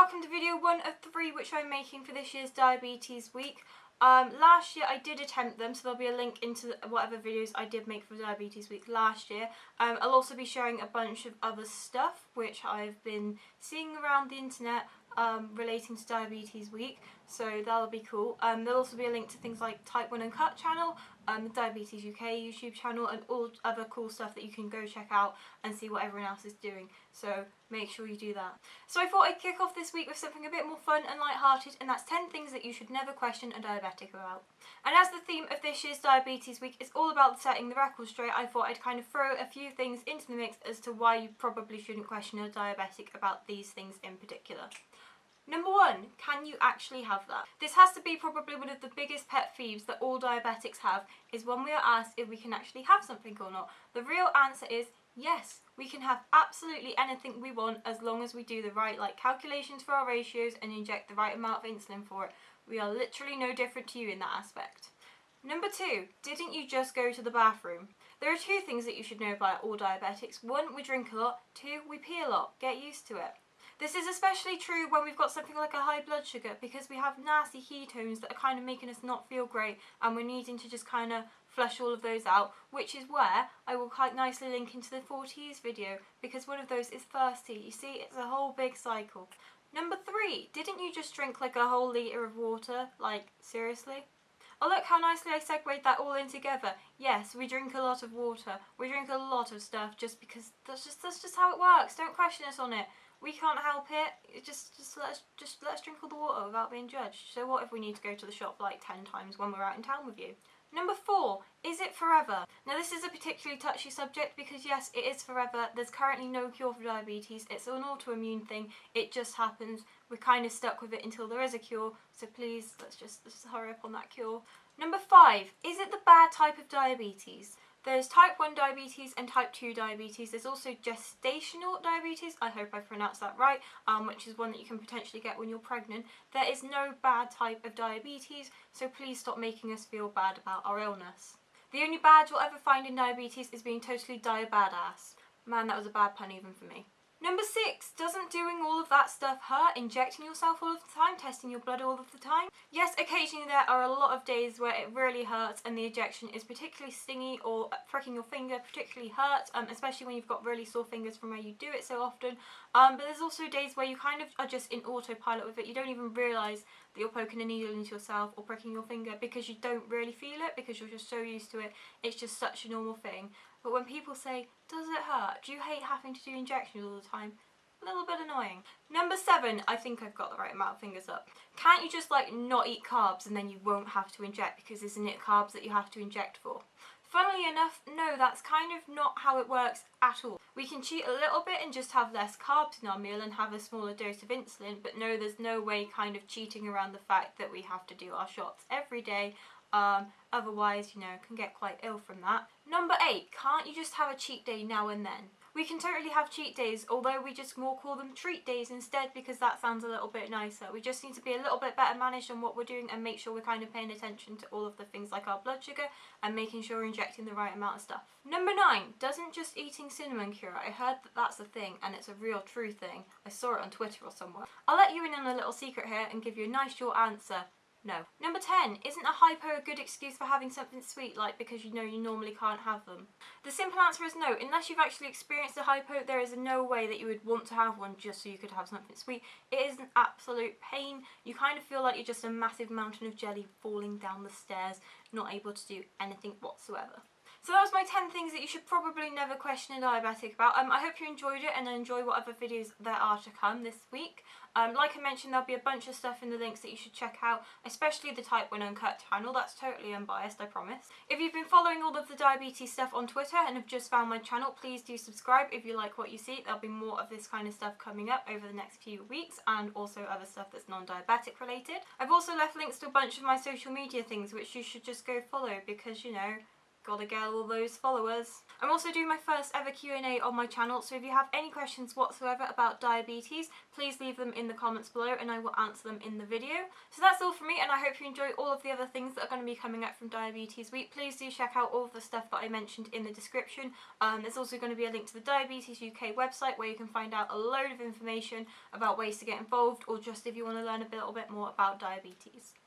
welcome to video 1 of 3 which I'm making for this year's Diabetes Week. Last year I did attempt them, so there'll be a link into whatever videos I did make for Diabetes Week last year. I'll also be sharing a bunch of other stuff which I've been seeing around the internet relating to Diabetes Week, so that'll be cool. There'll also be a link to things like Type 1 Uncut channel, the Diabetes UK YouTube channel, and all other cool stuff that you can go check out and see what everyone else is doing, so make sure you do that. So I thought I'd kick off this week with something a bit more fun and light-hearted, and that's 10 things that you should never question a diabetic about. And as the theme of this year's Diabetes Week is all about setting the record straight, I thought I'd kind of throw a few things into the mix as to why you probably shouldn't question a diabetic about these things in particular. Number 1, can you actually have that? This has to be probably one of the biggest pet peeves that all diabetics have, is when we are asked if we can actually have something or not. The real answer is yes, we can have absolutely anything we want as long as we do the right calculations for our ratios and inject the right amount of insulin for it. We are literally no different to you in that aspect. Number 2, didn't you just go to the bathroom? There are 2 things that you should know about all diabetics. 1, we drink a lot. 2, we pee a lot. Get used to it. This is especially true when we've got something like a high blood sugar, because we have nasty ketones that are kind of making us not feel great, and we're needing to just kind of flush all of those out, which is where I will quite nicely link into the 4Ts video, because one of those is thirsty. You see, it's a whole big cycle. Number 3, didn't you just drink like a whole litre of water? Like, seriously? Oh look how nicely I segued that all in together. Yes, we drink a lot of water. We drink a lot of stuff just because that's just how it works. Don't question us on it. We can't help it. Just let us drink all the water without being judged. So what if we need to go to the shop like 10 times when we're out in town with you? Number 4, is it forever? Now this is a particularly touchy subject because yes, it is forever. There's currently no cure for diabetes. It's an autoimmune thing. It just happens. We're kind of stuck with it until there is a cure. So please, let's just hurry up on that cure. Number 5, is it the bad type of diabetes? There's type 1 diabetes and type 2 diabetes. There's also gestational diabetes, I hope I pronounced that right, which is one that you can potentially get when you're pregnant. There is no bad type of diabetes, so please stop making us feel bad about our illness. The only bad you'll ever find in diabetes is being totally diabadass. Man, that was a bad pun even for me. Number 6, doesn't doing all of that stuff hurt? Injecting yourself all of the time, testing your blood all of the time? Yes, occasionally there are a lot of days where it really hurts and the injection is particularly stingy, or pricking your finger particularly hurts, especially when you've got really sore fingers from where you do it so often. But there's also days where you kind of are just in autopilot with it. You don't even realise that you're poking a needle into yourself or pricking your finger because you don't really feel it, because you're just so used to it. It's just such a normal thing. But when people say, does it hurt? Do you hate having to do injections all the time? A little bit annoying. Number 7, I think I've got the right amount of fingers up. Can't you just not eat carbs and then you won't have to inject, because isn't it carbs that you have to inject for? Funnily enough, no, that's kind of not how it works at all. We can cheat a little bit and just have less carbs in our meal and have a smaller dose of insulin, but no, there's no way kind of cheating around the fact that we have to do our shots every day. Otherwise, can get quite ill from that. Number 8, can't you just have a cheat day now and then? We can totally have cheat days, although we just more call them treat days instead, because that sounds a little bit nicer. We just need to be a little bit better managed on what we're doing and make sure we're kind of paying attention to all of the things like our blood sugar and making sure we're injecting the right amount of stuff. Number 9, doesn't just eating cinnamon cure? I heard that that's a thing, and it's a real true thing. I saw it on Twitter or somewhere. I'll let you in on a little secret here and give you a nice short answer. No. Number 10, isn't a hypo a good excuse for having something sweet, because you normally can't have them? The simple answer is no. Unless you've actually experienced a hypo, there is no way that you would want to have one just so you could have something sweet. It is an absolute pain. You kind of feel like you're just a massive mountain of jelly falling down the stairs, not able to do anything whatsoever. So that was my 10 things that you should probably never question a diabetic about. I hope you enjoyed it and enjoy what other videos there are to come this week. Like I mentioned, there'll be a bunch of stuff in the links that you should check out, especially the Type 1 Uncut channel. That's totally unbiased, I promise. If you've been following all of the diabetes stuff on Twitter and have just found my channel, please do subscribe if you like what you see. There'll be more of this kind of stuff coming up over the next few weeks, and also other stuff that's non-diabetic related. I've also left links to a bunch of my social media things which you should just go follow, because Gotta get all those followers. I'm also doing my first ever Q&A on my channel, so if you have any questions whatsoever about diabetes, please leave them in the comments below and I will answer them in the video. So that's all from me, and I hope you enjoy all of the other things that are going to be coming out from Diabetes Week. Please do check out all of the stuff that I mentioned in the description. There's also going to be a link to the Diabetes UK website where you can find out a load of information about ways to get involved, or just if you want to learn a little bit more about diabetes.